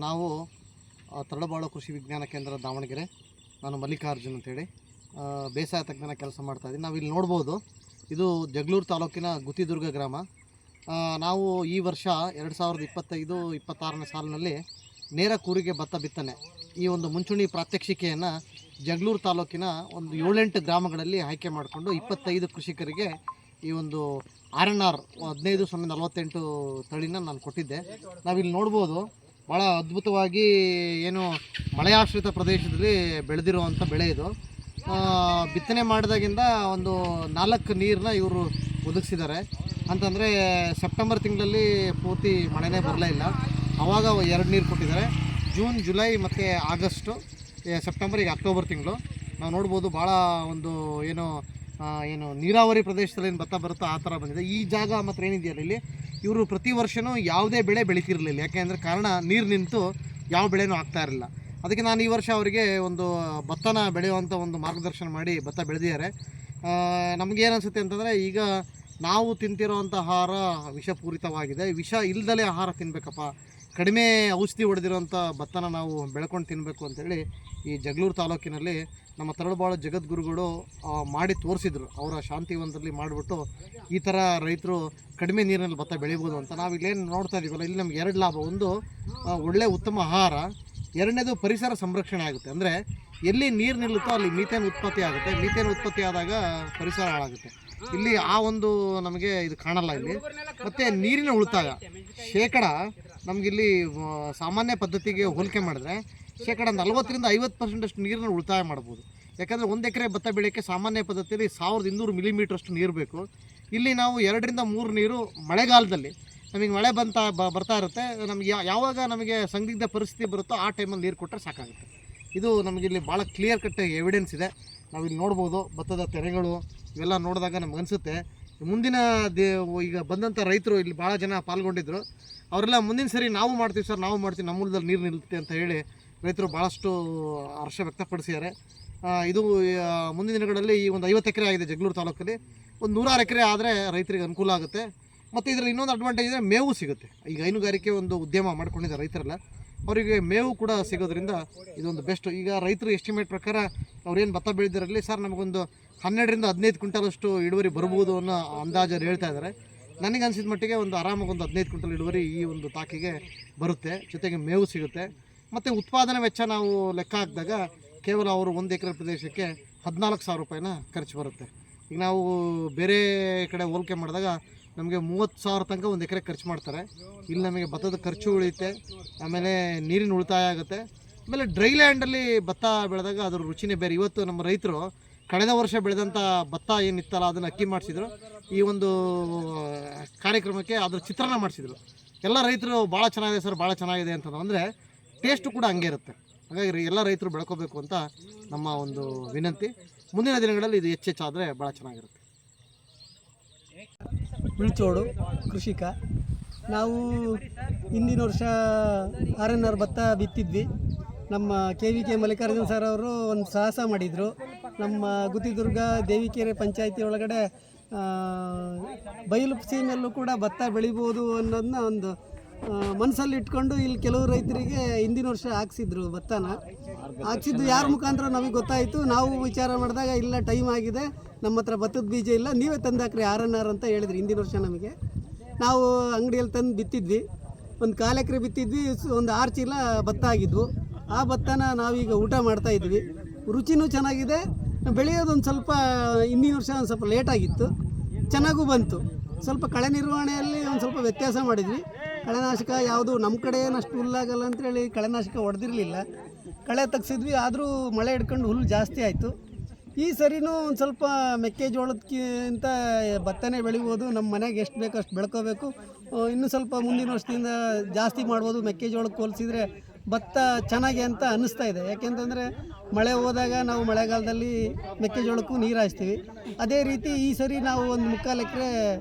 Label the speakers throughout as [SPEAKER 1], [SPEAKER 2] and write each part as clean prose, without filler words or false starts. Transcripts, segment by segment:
[SPEAKER 1] ನಾವು ತರಳಬಾಳು ಕೃಷಿ ವಿಜ್ಞಾನ ಕೇಂದ್ರ ದಾವಣಗೆರೆ. ನಾನು ಮಲ್ಲಿಕಾರ್ಜುನ್ ಅಂತೇಳಿ ಬೇಸಾಯ ತಜ್ಞನ ಕೆಲಸ ಮಾಡ್ತಾಯಿದ್ದೀನಿ. ನಾವು ಇಲ್ಲಿ ನೋಡ್ಬೋದು, ಇದು ಜಗಳೂರು ತಾಲೂಕಿನ ಗುತ್ತಿದುರ್ಗ ಗ್ರಾಮ. ನಾವು ಈ ವರ್ಷ 2025-26ನೇ ಸಾಲಿನಲ್ಲಿ ನೇರ ಕೂರಿಗೆ ಭತ್ತ ಬಿತ್ತನೆ ಈ ಒಂದು ಮುಂಚೂಣಿ ಪ್ರಾತ್ಯಕ್ಷಿಕೆಯನ್ನು ಜಗಳೂರು ತಾಲೂಕಿನ ಒಂದು 7-8 ಗ್ರಾಮಗಳಲ್ಲಿ ಆಯ್ಕೆ ಮಾಡಿಕೊಂಡು 25 ಕೃಷಿಕರಿಗೆ ಈ ಒಂದು RNR 15048 ತಳಿನ ನಾನು ಕೊಟ್ಟಿದ್ದೆ. ನಾವಿಲ್ಲಿ ನೋಡ್ಬೋದು, ಭಾಳ ಅದ್ಭುತವಾಗಿ ಏನು ಮಳೆಯಾಶ್ರಿತ ಪ್ರದೇಶದಲ್ಲಿ ಬೆಳೆದಿರುವಂಥ ಬೆಳೆ ಇದು. ಬಿತ್ತನೆ ಮಾಡಿದಾಗಿಂದ ಒಂದು 4 ನೀರನ್ನ ಇವರು ಒದಗಿಸಿದ್ದಾರೆ. ಅಂತಂದರೆ ಸೆಪ್ಟೆಂಬರ್ ತಿಂಗಳಲ್ಲಿ ಪೂರ್ತಿ ಮಳೆನೇ ಬರಲೇ ಇಲ್ಲ, ಆವಾಗ 2 ನೀರು ಕೊಟ್ಟಿದ್ದಾರೆ. ಜೂನ್, ಜುಲೈ ಮತ್ತು ಆಗಸ್ಟು, ಸೆಪ್ಟೆಂಬರ್, ಈಗ ಅಕ್ಟೋಬರ್ ತಿಂಗಳು ನಾವು ನೋಡ್ಬೋದು. ಭಾಳ ಒಂದು ಏನು ನೀರಾವರಿ ಪ್ರದೇಶದಲ್ಲಿ ಏನು ಭತ್ತ ಬರುತ್ತೋ ಆ ಥರ ಬಂದಿದೆ. ಈ ಜಾಗ ಮಾತ್ರ ಏನಿದೆಯಲ್ಲ, ಇಲ್ಲಿ ಇವರು ಪ್ರತಿ ವರ್ಷವೂ ಯಾವುದೇ ಬೆಳೆ ಬೆಳೀತಿರಲಿಲ್ಲ. ಯಾಕೆಂದರೆ ಕಾರಣ ನೀರು ನಿಂತು ಯಾವ ಬೆಳೆನೂ ಆಗ್ತಾ ಇರಲಿಲ್ಲ. ಅದಕ್ಕೆ ನಾನು ಈ ವರ್ಷ ಅವರಿಗೆ ಒಂದು ಭತ್ತನ ಬೆಳೆಯುವಂಥ ಒಂದು ಮಾರ್ಗದರ್ಶನ ಮಾಡಿ ಭತ್ತ ಬೆಳೆದಿದ್ದಾರೆ. ನಮಗೇನು ಅನಿಸುತ್ತೆ ಅಂತಂದರೆ, ಈಗ ನಾವು ತಿಂತಿರೋವಂಥ ಆಹಾರ ವಿಷಪೂರಿತವಾಗಿದೆ. ವಿಷ ಇಲ್ಲದಲೇ ಆಹಾರ ತಿನ್ನಬೇಕಪ್ಪ, ಕಡಿಮೆ ಔಷಧಿ ಹೊಡೆದಿರೋಂಥ ಭತ್ತನ ನಾವು ಬೆಳ್ಕೊಂಡು ತಿನ್ನಬೇಕು ಅಂತೇಳಿ ಈ ಜಗಳೂರು ತಾಲೂಕಿನಲ್ಲಿ ನಮ್ಮ ತರಳಬಾಳು ಜಗದ್ಗುರುಗಳು ಮಾಡಿ ತೋರಿಸಿದ್ರು. ಅವರ ಶಾಂತಿವನದಲ್ಲಿ ಮಾಡಿಬಿಟ್ಟು ಈ ಥರ ರೈತರು ಕಡಿಮೆ ನೀರಿನಲ್ಲಿ ಭತ್ತ ಬೆಳಿಬೋದು ಅಂತ. ನಾವು ಇಲ್ಲೇನು ನೋಡ್ತಾ ಇದ್ದೀವಲ್ಲ, ಇಲ್ಲಿ ನಮ್ಗೆ 2 ಲಾಭ. ಒಂದು, ಒಳ್ಳೆಯ ಉತ್ತಮ ಆಹಾರ. 2ನೇದು, ಪರಿಸರ ಸಂರಕ್ಷಣೆ ಆಗುತ್ತೆ. ಅಂದರೆ ಎಲ್ಲಿ ನೀರು ನಿಲ್ಲುತ್ತೋ ಅಲ್ಲಿ ಮೀಥೇನ್ ಉತ್ಪತ್ತಿ ಆಗುತ್ತೆ. ಮೀಥೇನ್ ಉತ್ಪತ್ತಿ ಆದಾಗ ಪರಿಸರ ಹಾಳಾಗುತ್ತೆ. ಇಲ್ಲಿ ಆ ಒಂದು ನಮಗೆ ಇದು ಕಾಣಲ್ಲ ಇಲ್ಲಿ. ಮತ್ತು ನೀರಿನ ಉಳಿತಾಯ ಶೇಕಡ ನಮಗಿಲ್ಲಿ ಸಾಮಾನ್ಯ ಪದ್ಧತಿಗೆ ಹೋಲಿಕೆ ಮಾಡಿದ್ರೆ ಶೇಕಡ 40-50% ನೀರನ್ನು ಉಳಿತಾಯ ಮಾಡ್ಬೋದು. ಯಾಕಂದರೆ 1 ಎಕರೆ ಭತ್ತ ಬೆಳೆಯೋಕ್ಕೆ ಸಾಮಾನ್ಯ ಪದ್ಧತಿಯಲ್ಲಿ 1200 ಮಿಲಿಮೀಟ್ರಷ್ಟು ನೀರು ಬೇಕು. ಇಲ್ಲಿ ನಾವು 2-3 ನೀರು ಮಳೆಗಾಲದಲ್ಲಿ ನಮಗೆ ಮಳೆ ಬರ್ತಾ ಇರುತ್ತೆ. ನಮಗೆ ಯಾವಾಗ ನಮಗೆ ಸಂದಿಗ್ಧ ಪರಿಸ್ಥಿತಿ ಬರುತ್ತೋ ಆ ಟೈಮಲ್ಲಿ ನೀರು ಕೊಟ್ಟರೆ ಸಾಕಾಗುತ್ತೆ. ಇದು ನಮಗಿಲ್ಲಿ ಭಾಳ ಕ್ಲಿಯರ್ ಕಟ್ ಎವಿಡೆನ್ಸ್ ಇದೆ. ನಾವಿಲ್ಲಿ ನೋಡ್ಬೋದು ಭತ್ತದ ತೆನೆಗಳು ಇವೆಲ್ಲ ನೋಡಿದಾಗ ನಮಗನ್ಸುತ್ತೆ ಮುಂದಿನ ಈಗ ಬಂದಂಥ ರೈತರು ಇಲ್ಲಿ ಭಾಳ ಜನ ಪಾಲ್ಗೊಂಡಿದ್ದರು. ಅವರೆಲ್ಲ ಮುಂದಿನ ಸರಿ ನಾವು ಮಾಡ್ತೀವಿ ಸರ್, ನಾವು ಮಾಡ್ತೀವಿ, ನಮ್ಮ ಮೂಲದಲ್ಲಿ ನೀರು ನಿಲ್ಲುತ್ತೆ ಅಂತ ಹೇಳಿ ರೈತರು ಭಾಳಷ್ಟು ಹರ್ಷ ವ್ಯಕ್ತಪಡಿಸಿದ್ದಾರೆ. ಇದು ಮುಂದಿನ ದಿನಗಳಲ್ಲಿ ಈ ಒಂದು 50 ಎಕರೆ ಆಗಿದೆ ಜಗಳೂರು ತಾಲೂಕಲ್ಲಿ. ಒಂದು 100 ಎಕರೆ ಆದರೆ ರೈತರಿಗೆ ಅನುಕೂಲ ಆಗುತ್ತೆ. ಮತ್ತು ಇದರಲ್ಲಿ ಇನ್ನೊಂದು ಅಡ್ವಾಂಟೇಜ್ ಇದೆ, ಮೇವು ಸಿಗುತ್ತೆ. ಈಗ ಹೈನುಗಾರಿಕೆ ಒಂದು ಉದ್ಯಮ ಮಾಡ್ಕೊಂಡಿದ್ದಾರೆ ರೈತರೆಲ್ಲ, ಅವರಿಗೆ ಮೇವು ಕೂಡ ಸಿಗೋದ್ರಿಂದ ಇದೊಂದು ಬೆಸ್ಟ್. ಈಗ ರೈತರು ಎಸ್ಟಿಮೇಟ್ ಪ್ರಕಾರ ಅವ್ರೇನು ಭತ್ತ ಬೆಳೆದಿರಲಿ ಸರ್, ನಮಗೊಂದು 12-15 ಕ್ವಿಂಟಲಷ್ಟು ಇಳುವರಿ ಬರ್ಬೋದು ಅನ್ನೋ ಅಂದಾಜಲ್ಲಿ ಹೇಳ್ತಾ ಇದ್ದಾರೆ. ನನಗೆ ಅನಿಸಿದ ಮಟ್ಟಿಗೆ ಒಂದು ಆರಾಮಾಗಿ ಒಂದು 15 ಕ್ವಿಂಟಲ್ ಇಳುವರಿ ಈ ಒಂದು ತಾಕಿಗೆ ಬರುತ್ತೆ. ಜೊತೆಗೆ ಮೇವು ಸಿಗುತ್ತೆ. ಮತ್ತು ಉತ್ಪಾದನಾ ವೆಚ್ಚ ನಾವು ಲೆಕ್ಕ ಹಾಕಿದಾಗ ಕೇವಲ ಅವರು 1 ಎಕರೆ ಪ್ರದೇಶಕ್ಕೆ 14,000 ರೂಪಾಯಿನ ಖರ್ಚು ಬರುತ್ತೆ. ಈಗ ನಾವು ಬೇರೆ ಕಡೆ ಹೋಲಿಕೆ ಮಾಡಿದಾಗ ನಮಗೆ 30,000 ತನಕ 1 ಎಕರೆ ಖರ್ಚು ಮಾಡ್ತಾರೆ. ಇಲ್ಲಿ ನಮಗೆ ಭತ್ತದ ಖರ್ಚು ಉಳಿಯುತ್ತೆ, ಆಮೇಲೆ ನೀರಿನ ಉಳಿತಾಯ ಆಗುತ್ತೆ. ಆಮೇಲೆ ಡ್ರೈ ಲ್ಯಾಂಡಲ್ಲಿ ಭತ್ತ ಬೆಳೆದಾಗ ಅದ್ರ ರುಚಿನೇ ಬೇರೆ. ಇವತ್ತು ನಮ್ಮ ರೈತರು ಕಳೆದ ವರ್ಷ ಬೆಳೆದಂಥ ಭತ್ತ ಏನಿತ್ತಲ್ಲ ಅದನ್ನು ಅಕ್ಕಿ ಮಾಡಿಸಿದ್ರು. ಈ ಒಂದು ಕಾರ್ಯಕ್ರಮಕ್ಕೆ ಅದ್ರ ಚಿತ್ರಾನ್ನ ಮಾಡಿಸಿದ್ರು. ಎಲ್ಲ ರೈತರು ಭಾಳ ಚೆನ್ನಾಗಿದೆ ಸರ್, ಭಾಳ ಚೆನ್ನಾಗಿದೆ ಅಂತಂದ್ರೆ, ಅಂದರೆ ಟೇಸ್ಟು ಕೂಡ ಹಂಗೆ ಇರುತ್ತೆ. ಹಾಗಾಗಿ ಎಲ್ಲ ರೈತರು ಬೆಳ್ಕೋಬೇಕು ಅಂತ ನಮ್ಮ ಒಂದು ವಿನಂತಿ. ಮುಂದಿನ ದಿನಗಳಲ್ಲಿ ಇದು ಹೆಚ್ಚೆಚ್ಚಾದರೆ ಭಾಳ ಚೆನ್ನಾಗಿರುತ್ತೆ.
[SPEAKER 2] ಉಳ್ಚೋಡು ಕೃಷಿಕ. ನಾವು ಹಿಂದಿನ ವರ್ಷ RNR ಭತ್ತ ಬಿತ್ತಿದ್ವಿ. ನಮ್ಮ KVK ಮಲ್ಲಿಕಾರ್ಜುನ್ ಸರ್ ಅವರು ಒಂದು ಸಾಹಸ ಮಾಡಿದರು. ನಮ್ಮ ಗುತ್ತಿದುರ್ಗ ದೇವಿಕೆರೆ ಪಂಚಾಯಿತಿ ಒಳಗಡೆ ಬಯಲು ಸೀಮೆಯಲ್ಲೂ ಕೂಡ ಭತ್ತ ಬೆಳಿಬೋದು ಅನ್ನೋದನ್ನ ಒಂದು ಮನಸ್ಸಲ್ಲಿ ಇಟ್ಕೊಂಡು ಇಲ್ಲಿ ಕೆಲವು ರೈತರಿಗೆ ಹಿಂದಿನ ವರ್ಷ ಹಾಕ್ಸಿದ್ರು. ಭತ್ತನ ಹಾಕ್ಸಿದ್ದು ಯಾರ ಮುಖಾಂತರ ನಮಗೆ ಗೊತ್ತಾಯಿತು. ನಾವು ವಿಚಾರ ಮಾಡಿದಾಗ ಇಲ್ಲ, ಟೈಮ್ ಆಗಿದೆ, ನಮ್ಮ ಹತ್ರ ಭತ್ತದ ಬೀಜ ಇಲ್ಲ, ನೀವೇ ತಂದಾಕ್ರಿ RNR ಅಂತ ಹೇಳಿದ್ರಿ ಹಿಂದಿನ ವರ್ಷ ನಮಗೆ. ನಾವು ಅಂಗಡಿಯಲ್ಲಿ ತಂದು ಬಿತ್ತಿದ್ವಿ. ಒಂದು 4 ಎಕರೆ ಬಿತ್ತಿದ್ವಿ. ಒಂದು 6 ಚೀಲ ಭತ್ತ ಆಗಿದ್ವು. ಆ ಭತ್ತನ ನಾವೀಗ ಊಟ ಮಾಡ್ತಾಯಿದ್ವಿ. ರುಚಿನೂ ಚೆನ್ನಾಗಿದೆ. ಬೆಳೆಯೋದೊಂದು ಸ್ವಲ್ಪ ಹಿಂದಿನ ವರ್ಷ ಒಂದು ಸ್ವಲ್ಪ ಲೇಟಾಗಿತ್ತು, ಚೆನ್ನಾಗೂ ಬಂತು. ಸ್ವಲ್ಪ ಕಳೆ ನಿರ್ವಹಣೆಯಲ್ಲಿ ಒಂದು ಸ್ವಲ್ಪ ವ್ಯತ್ಯಾಸ ಮಾಡಿದ್ವಿ. ಕಳೆನಾಶಕ ಯಾವುದು ನಮ್ಮ ಕಡೆ ಏನಷ್ಟು ಹುಲ್ಲಾಗಲ್ಲ ಅಂತೇಳಿ ಕಳೆನಾಶಕ ಹೊಡೆದಿರಲಿಲ್ಲ, ಕಳೆ ತೆಗ್ಸಿದ್ವಿ. ಆದರೂ ಮಳೆ ಹಿಡ್ಕೊಂಡು ಹುಲ್ಲು ಜಾಸ್ತಿ ಆಯಿತು. ಈ ಸರಿನೂ ಒಂದು ಸ್ವಲ್ಪ ಮೆಕ್ಕೆಜೋಳದಕ್ಕಿಂತ ಭತ್ತನೇ ಬೆಳಿಬೋದು. ನಮ್ಮ ಮನೆಗೆ ಎಷ್ಟು ಬೇಕೋ ಅಷ್ಟು ಬೆಳ್ಕೋಬೇಕು. ಇನ್ನೂ ಸ್ವಲ್ಪ ಮುಂದಿನ ವರ್ಷದಿಂದ ಜಾಸ್ತಿ ಮಾಡ್ಬೋದು. ಮೆಕ್ಕೆಜೋಳಕ್ಕೆ ಹೋಲಿಸಿದರೆ ಭತ್ತ ಚೆನ್ನಾಗಿ ಅಂತ ಅನ್ನಿಸ್ತಾ ಇದೆ. ಯಾಕೆಂತಂದರೆ ಮಳೆ ಹೋದಾಗ ನಾವು ಮಳೆಗಾಲದಲ್ಲಿ ಮೆಕ್ಕೆಜೋಳಕ್ಕೂ ನೀರು ಹಾಯಿಸ್ತೀವಿ. ಅದೇ ರೀತಿ ಈ ಸರಿ ನಾವು ಒಂದು 3/4 ಎಕರೆ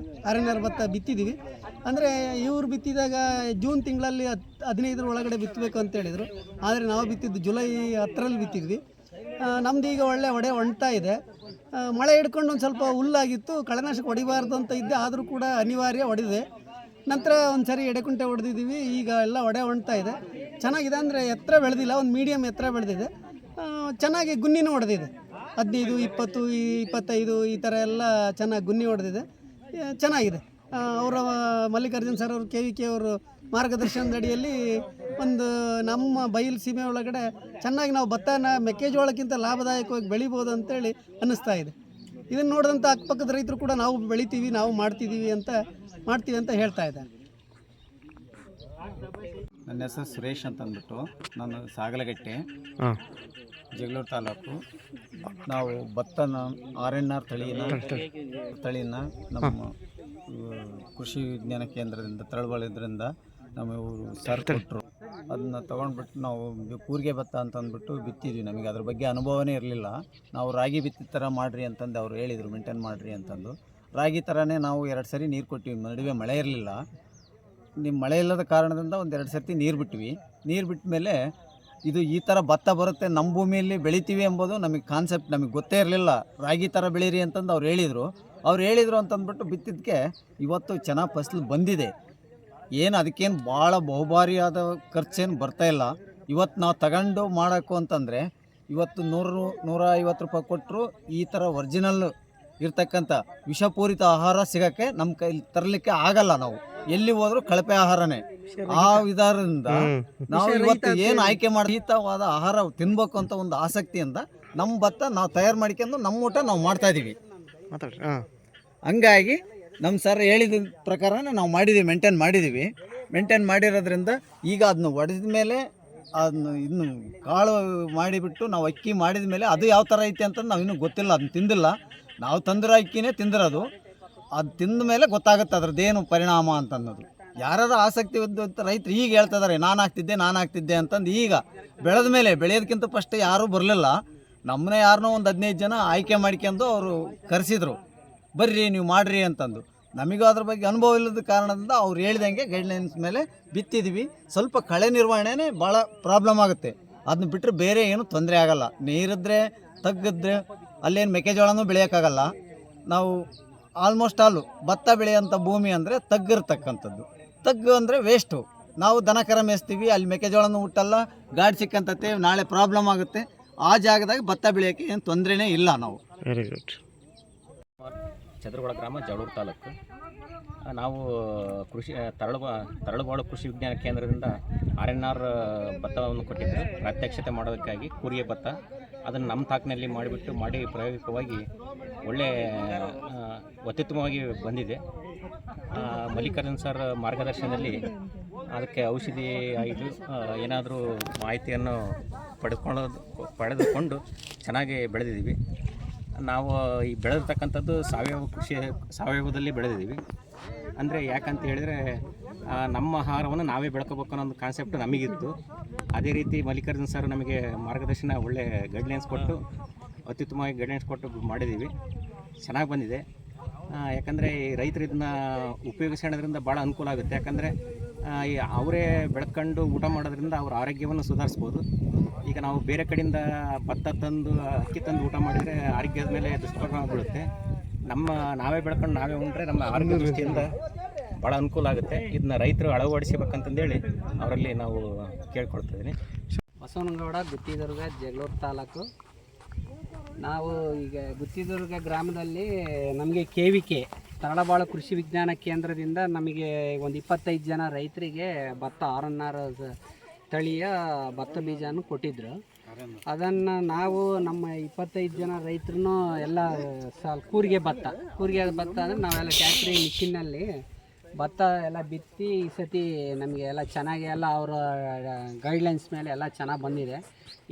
[SPEAKER 2] RNR ಭತ್ತ ಬಿತ್ತಿದ್ದೀವಿ. ಅಂದರೆ ಇವ್ರು ಬಿತ್ತಿದಾಗ ಜೂನ್ ತಿಂಗಳಲ್ಲಿ 15 ಒಳಗಡೆ ಬಿತ್ತಬೇಕು ಅಂತೇಳಿದರು. ಆದರೆ ನಾವು ಬಿತ್ತಿದ್ದು ಜುಲೈ 10ರಲ್ಲಿ ಬಿತ್ತಿದ್ವಿ. ನಮ್ದು ಈಗ ಒಳ್ಳೆ ಹೊಣ್ತಾ ಇದೆ. ಮಳೆ ಹಿಡ್ಕೊಂಡು ಒಂದು ಸ್ವಲ್ಪ ಹುಲ್ಲಾಗಿತ್ತು, ಕಳೆನಾಶಕ ಹೊಡಿಬಾರ್ದು ಅಂತ ಇದ್ದೆ, ಆದರೂ ಕೂಡ ಅನಿವಾರ್ಯ ಹೊಡೆದಿದೆ. ನಂತರ ಒಂದು ಸರಿ ಎಡೆಕುಂಟೆ ಹೊಡೆದಿದ್ದೀವಿ. ಈಗ ಎಲ್ಲ ಹೊಣ್ತಾ ಇದೆ. ಚೆನ್ನಾಗಿದೆ. ಅಂದರೆ ಎತ್ತರ ಬೆಳೆದಿಲ್ಲ, ಒಂದು ಮೀಡಿಯಮ್ ಎತ್ತರ ಬೆಳೆದಿದೆ. ಚೆನ್ನಾಗಿ ಗುನ್ನಿನೂ ಹೊಡೆದಿದೆ. 15, 20, 25 ಈ ಥರ ಎಲ್ಲ ಚೆನ್ನಾಗಿ ಗುನ್ನಿ ಹೊಡೆದಿದೆ. ಚೆನ್ನಾಗಿದೆ. ಅವರ ಮಲ್ಲಿಕಾರ್ಜುನ್ ಸರ್ ಅವರು KVK ಅವರು ಮಾರ್ಗದರ್ಶನದ ಅಡಿಯಲ್ಲಿ ಒಂದು ನಮ್ಮ ಬಯಲು ಸೀಮೆ ಒಳಗಡೆ ಚೆನ್ನಾಗಿ ನಾವು ಭತ್ತನ ಮೆಕ್ಕೆಜೋಳಕ್ಕಿಂತ ಲಾಭದಾಯಕವಾಗಿ ಬೆಳಿಬೋದು ಅಂತೇಳಿ ಅನ್ನಿಸ್ತಾ ಇದೆ. ಇದನ್ನು ನೋಡಿದಂಥ ಅಕ್ಕಪಕ್ಕದ ರೈತರು ಕೂಡ ನಾವು ಬೆಳಿತೀವಿ, ನಾವು ಮಾಡ್ತೀವಿ ಅಂತ ಹೇಳ್ತಾ ಇದ್ದಾರೆ.
[SPEAKER 3] ನನ್ನ ಹೆಸರು ಸುರೇಶ್ ಅಂತ ಅಂದ್ಬಿಟ್ಟು, ನಾನು ಸಾಗಲಗಟ್ಟೆ, ಜಗಳೂರು ತಾಲೂಕು. ನಾವು ಭತ್ತನ RNR ತಳಿನ ನಮ್ಮ ಕೃಷಿ ವಿಜ್ಞಾನ ಕೇಂದ್ರದಿಂದ ತಳಬಾಳದ್ರಿಂದ ನಮ್ಮ ಇವರು ಸರ್ ಕೊಟ್ಟರು. ಅದನ್ನ ತೊಗೊಂಡ್ಬಿಟ್ಟು ನಾವು ಕೂರಿಗೆ ಭತ್ತ ಅಂತ ಅಂದ್ಬಿಟ್ಟು ಬಿತ್ತಿದ್ವಿ. ನಮಗೆ ಅದ್ರ ಬಗ್ಗೆ ಅನುಭವನೇ ಇರಲಿಲ್ಲ. ನಾವು ರಾಗಿ ಬಿತ್ತಿದ ಥರ ಮಾಡಿರಿ ಅಂತಂದು ಅವ್ರು ಹೇಳಿದರು, ಮೇಂಟೈನ್ ಮಾಡಿರಿ ಅಂತಂದು. ರಾಗಿ ಥರನೇ ನಾವು 2 ಸರಿ ನೀರು ಕೊಟ್ಟಿವಿ. ನಡುವೆ ಮಳೆ ಇರಲಿಲ್ಲ. ಮಳೆ ಇಲ್ಲದ ಕಾರಣದಿಂದ 1-2 ಸರ್ತಿ ನೀರು ಬಿಟ್ವಿ. ನೀರು ಬಿಟ್ಟ ಮೇಲೆ ಇದು ಈ ಥರ ಭತ್ತ ಬರುತ್ತೆ, ನಮ್ಮ ಭೂಮಿಯಲ್ಲಿ ಬೆಳಿತೀವಿ ಎಂಬುದು ನಮಗೆ ಕಾನ್ಸೆಪ್ಟ್ ನಮಗೆ ಗೊತ್ತೇ ಇರಲಿಲ್ಲ. ರಾಗಿ ಥರ ಬೆಳೀರಿ ಅಂತಂದು ಅವ್ರು ಹೇಳಿದರು ಅಂತಂದ್ಬಿಟ್ಟು ಬಿತ್ತಿದ್ದಕ್ಕೆ ಇವತ್ತು ಚೆನ್ನಾಗಿ ಫಸಲು ಬಂದಿದೆ. ಏನು ಅದಕ್ಕೇನು ಭಾಳ ಬಹುಭಾರಿಯಾದ ಖರ್ಚೇನು ಬರ್ತಾಯಿಲ್ಲ. ಇವತ್ತು ನಾವು ತಗೊಂಡು ಮಾಡೋಕ್ಕೂ ಅಂತಂದರೆ ಇವತ್ತು 100-150 ರೂಪಾಯಿ ಕೊಟ್ಟರು ಈ ಥರ ಒರಿಜಿನಲ್ ಇರ್ತಕ್ಕಂಥ ವಿಷಪೂರಿತ ಆಹಾರ ಸಿಗೋಕ್ಕೆ ನಮ್ಮ ಕೈಲಿ ತರಲಿಕ್ಕೆ ಆಗಲ್ಲ. ನಾವು ಎಲ್ಲಿ ಹೋದ್ರೂ ಕಳಪೆ ಆಹಾರನೇ. ಆ ವಿಧಾನದಿಂದ ನಾವು ಇವತ್ತು ಏನು ಆಯ್ಕೆ ಮಾಡಿ ಹಿತವಾದ ಆಹಾರ ತಿನ್ಬೇಕು ಅಂತ ಒಂದು ಆಸಕ್ತಿಯಿಂದ ನಮ್ಮ ಭತ್ತ ನಾವು ತಯಾರು ಮಾಡ್ಕೊಂಡು ನಮ್ಮ ಊಟ ನಾವು ಮಾಡ್ತಾಯಿದ್ದೀವಿ. ಹಂಗಾಗಿ ನಮ್ಮ ಸರ್ ಹೇಳಿದ ಪ್ರಕಾರನೇ ನಾವು ಮಾಡಿದ್ದೀವಿ, ಮೇಂಟೈನ್ ಮಾಡಿರೋದ್ರಿಂದ ಈಗ ಅದನ್ನ ಹೊಡೆದ ಮೇಲೆ ಅದನ್ನ ಇನ್ನು ಕಾಳು ಮಾಡಿಬಿಟ್ಟು ನಾವು ಅಕ್ಕಿ ಮಾಡಿದ ಮೇಲೆ ಅದು ಯಾವ ಥರ ಐತೆ ಅಂತ ನಾವು ಇನ್ನೂ ಗೊತ್ತಿಲ್ಲ. ಅದನ್ನ ತಿಂದಿಲ್ಲ. ನಾವು ತಂದಿರೋ ಅಕ್ಕಿನೇ ತಿಂದಿರೋದು. ಅದು ತಿಂದ ಮೇಲೆ ಗೊತ್ತಾಗುತ್ತೆ ಅದ್ರದ್ದೇನು ಪರಿಣಾಮ ಅಂತನ್ನೋದು. ಯಾರು ಆಸಕ್ತಿ ಇದ್ದಂಥ ರೈತರು ಈಗ ಹೇಳ್ತಿದ್ದಾರೆ ನಾನು ಆಗ್ತಿದ್ದೆ ಅಂತಂದು. ಈಗ ಬೆಳೆದ ಮೇಲೆ ಬೆಳೆಯೋದಕ್ಕಿಂತ ಫಸ್ಟ್ ಯಾರೂ ಬರಲಿಲ್ಲ. ನಮ್ಮನ್ನೇ ಯಾರನ್ನೋ ಒಂದು 15 ಜನ ಆಯ್ಕೆ ಮಾಡ್ಕೊಂಡು ಅವರು ಕರೆಸಿದ್ರು, ಬರ್ರಿ ನೀವು ಮಾಡಿರಿ ಅಂತಂದು. ನಮಗೂ ಅದ್ರ ಬಗ್ಗೆ ಅನುಭವ ಇಲ್ಲದ ಕಾರಣದಿಂದ ಅವ್ರು ಹೇಳ್ದಂಗೆ ಗೈಡ್ಲೈನ್ಸ್ ಮೇಲೆ ಬಿತ್ತಿದ್ವಿ. ಸ್ವಲ್ಪ ಕಳೆ ನಿರ್ವಹಣೆನೇ ಭಾಳ ಪ್ರಾಬ್ಲಮ್ ಆಗುತ್ತೆ. ಅದನ್ನ ಬಿಟ್ಟರೆ ಬೇರೆ ಏನು ತೊಂದರೆ ಆಗೋಲ್ಲ. ನೀರಿದ್ರೆ ತಗ್ಗಿದ್ರೆ ಅಲ್ಲೇನು ಮೆಕ್ಕೆಜೋಳನೂ ಬೆಳೆಯೋಕ್ಕಾಗಲ್ಲ. ನಾವು ಆಲ್ಮೋಸ್ಟ್ ಭತ್ತ ಬೆಳೆಯೋಂಥ ಭೂಮಿ ಅಂದರೆ ತಗ್ಗಿರ್ತಕ್ಕಂಥದ್ದು. ತಗ್ಗು ಅಂದರೆ ವೇಸ್ಟು. ನಾವು ದನ ಕರ ಮೇಯಿಸ್ತೀವಿ, ಅಲ್ಲಿ ಮೆಕ್ಕೆಜೋಳನೂ ಹುಟ್ಟಲ್ಲ, ಗಾಡಿ ಸಿಕ್ಕಂತತೆ, ನಾಳೆ ಪ್ರಾಬ್ಲಮ್ ಆಗುತ್ತೆ. ಆ ಜಾಗದಾಗ ಭತ್ತ ಬೆಳೆಯೋಕ್ಕೆ ಏನು ತೊಂದರೆನೇ ಇಲ್ಲ. ನಾವು
[SPEAKER 1] ವೆರಿ ಗುಡ್.
[SPEAKER 4] ಚಂದ್ರಗೋಳ ಗ್ರಾಮ, ಜಗಳೂರು ತಾಲೂಕು. ನಾವು ಕೃಷಿ ತರಳಬಾಳು ಕೃಷಿ ವಿಜ್ಞಾನ ಕೇಂದ್ರದಿಂದ RNR ಭತ್ತವನ್ನು ಕೊಟ್ಟಿದ್ದರು ಪ್ರಾತ್ಯಕ್ಷತೆ ಮಾಡೋದಕ್ಕಾಗಿ. ಕೂರಿಗೆ ಭತ್ತ ಅದನ್ನು ನಮ್ಮ ತಾಕಿನಲ್ಲಿ ಮಾಡಿ ಪ್ರಾಯೋಗಿಕವಾಗಿ ಒಳ್ಳೆ ಅತ್ಯುತ್ತಮವಾಗಿ ಬಂದಿದೆ. ಮಲ್ಲಿಕಾರ್ಜುನ್ ಸರ್ ಮಾರ್ಗದರ್ಶನದಲ್ಲಿ ಅದಕ್ಕೆ ಔಷಧಿ ಆಯಿತು ಏನಾದರೂ ಮಾಹಿತಿಯನ್ನು ಪಡೆದುಕೊಂಡು ಚೆನ್ನಾಗಿ ಬೆಳೆದಿದ್ದೀವಿ. ನಾವು ಈ ಬೆಳೆದಿರ್ತಕ್ಕಂಥದ್ದು ಸಾವಯವದಲ್ಲಿ ಬೆಳೆದಿದ್ದೀವಿ. ಅಂದರೆ ಯಾಕಂತ ಹೇಳಿದರೆ ನಮ್ಮ ಆಹಾರವನ್ನು ನಾವೇ ಬೆಳ್ಕೋಬೇಕು ಅನ್ನೋ ಒಂದು ಕಾನ್ಸೆಪ್ಟ್ ನಮಗಿತ್ತು. ಅದೇ ರೀತಿ ಮಲ್ಲಿಕಾರ್ಜುನ್ ಸರ್ ನಮಗೆ ಮಾರ್ಗದರ್ಶನ ಒಳ್ಳೆ ಗೈಡ್ಲೈನ್ಸ್ ಕೊಟ್ಟು ಅತ್ಯುತ್ತಮವಾಗಿ ಗೈಡ್ಲೈನ್ಸ್ ಕೊಟ್ಟು ಮಾಡಿದ್ದೀವಿ. ಚೆನ್ನಾಗಿ ಬಂದಿದೆ. ಯಾಕಂದರೆ ಈ ರೈತರು ಇದನ್ನ ಉಪಯೋಗಿಸೋದ್ರಿಂದ ಭಾಳ ಅನುಕೂಲ ಆಗುತ್ತೆ. ಯಾಕಂದರೆ ಅವರೇ ಬೆಳ್ಕೊಂಡು ಊಟ ಮಾಡೋದ್ರಿಂದ ಅವ್ರ ಆರೋಗ್ಯವನ್ನು ಸುಧಾರಿಸ್ಬೋದು. ಈಗ ನಾವು ಬೇರೆ ಕಡೆಯಿಂದ ಭತ್ತ ತಂದು ಅಕ್ಕಿ ತಂದು ಊಟ ಮಾಡಿದರೆ ಆರೋಗ್ಯದ ಮೇಲೆ ದುಷ್ಪರಿಣಾಮ ಬೀಳುತ್ತೆ. ನಾವೇ ಬೆಳ್ಕೊಂಡು ನಾವೇ ಉಂಡ್ರೆ ನಮ್ಮ ಆರೋಗ್ಯ ದೃಷ್ಟಿಯಿಂದ ಭಾಳ ಅನುಕೂಲ ಆಗುತ್ತೆ. ಇದನ್ನ ರೈತರು ಅಳವಡಿಸಬೇಕಂತಂದೇಳಿ ಅವರಲ್ಲಿ ನಾವು ಕೇಳ್ಕೊಳ್ತಿದ್ದೀನಿ.
[SPEAKER 5] ಬಸವನಗೌಡ, ಗುತ್ತಿದುರ್ಗ, ಜಗಳೂರು ತಾಲೂಕು. ನಾವು ಈಗ ಗುತ್ತಿದುರ್ಗ ಗ್ರಾಮದಲ್ಲಿ ನಮಗೆ KVK ತರಳಬಾಳು ಕೃಷಿ ವಿಜ್ಞಾನ ಕೇಂದ್ರದಿಂದ ನಮಗೆ ಒಂದು 25 ಜನ ರೈತರಿಗೆ ಭತ್ತ RNR ತಳಿಯ ಭತ್ತ ಬೀಜನೂ ಕೊಟ್ಟಿದ್ದರು. ಅದನ್ನು ನಾವು ನಮ್ಮ 25 ಜನ ರೈತರು ಎಲ್ಲ ಕೂರಿಗೆ ಭತ್ತ ಅಂದರೆ ನಾವೆಲ್ಲ ಟ್ಯಾಕ್ಟ್ರಿ ಮಿಷಿನ್ನಲ್ಲಿ ಭತ್ತ ಎಲ್ಲ ಬಿತ್ತಿ ಈ ಸತಿ ನಮಗೆ ಎಲ್ಲ ಚೆನ್ನಾಗಿ ಎಲ್ಲ ಅವರ ಗೈಡ್ಲೈನ್ಸ್ ಮೇಲೆ ಎಲ್ಲ ಚೆನ್ನಾಗಿ ಬಂದಿದೆ.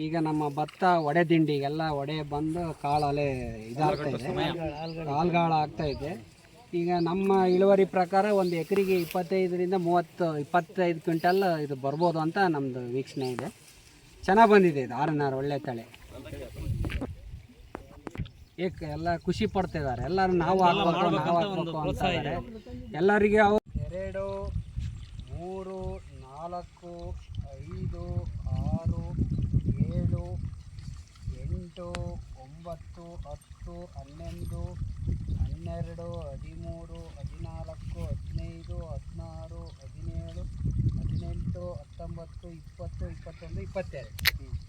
[SPEAKER 5] ಈಗ ನಮ್ಮ ಭತ್ತ ಒಡೆ ಬಂದು ಕಾಳಲೆ ಇದಾಗ್ತಾಯಿದೆ, ಕಾಳುಗಾಳ ಆಗ್ತಾಯಿದೆ. ಈಗ ನಮ್ಮ ಇಳುವರಿ ಪ್ರಕಾರ ಒಂದು ಎಕರೆಗೆ 25 ಕ್ವಿಂಟಲ್ ಇದು ಬರ್ಬೋದು ಅಂತ ನಮ್ಮದು ವೀಕ್ಷಣೆ ಇದೆ. ಚೆನ್ನಾಗಿ ಬಂದಿದೆ ಇದು RNR ಒಳ್ಳೆ ತಳಿ. ಎಲ್ಲ ಖುಷಿ ಪಡ್ತಿದ್ದಾರೆ. ಎಲ್ಲರೂ ನಾವು ಹಾಕ್ಬೇಕು ಅಂತ ಇದ್ದಾರೆ. ಎಲ್ಲರಿಗೆ 2, 3, 4, 5, 6, 7, 8, 9, 10, 11, 12, 13, 14, 15, 16, 17, 18, 19, 19, 20, 21, 22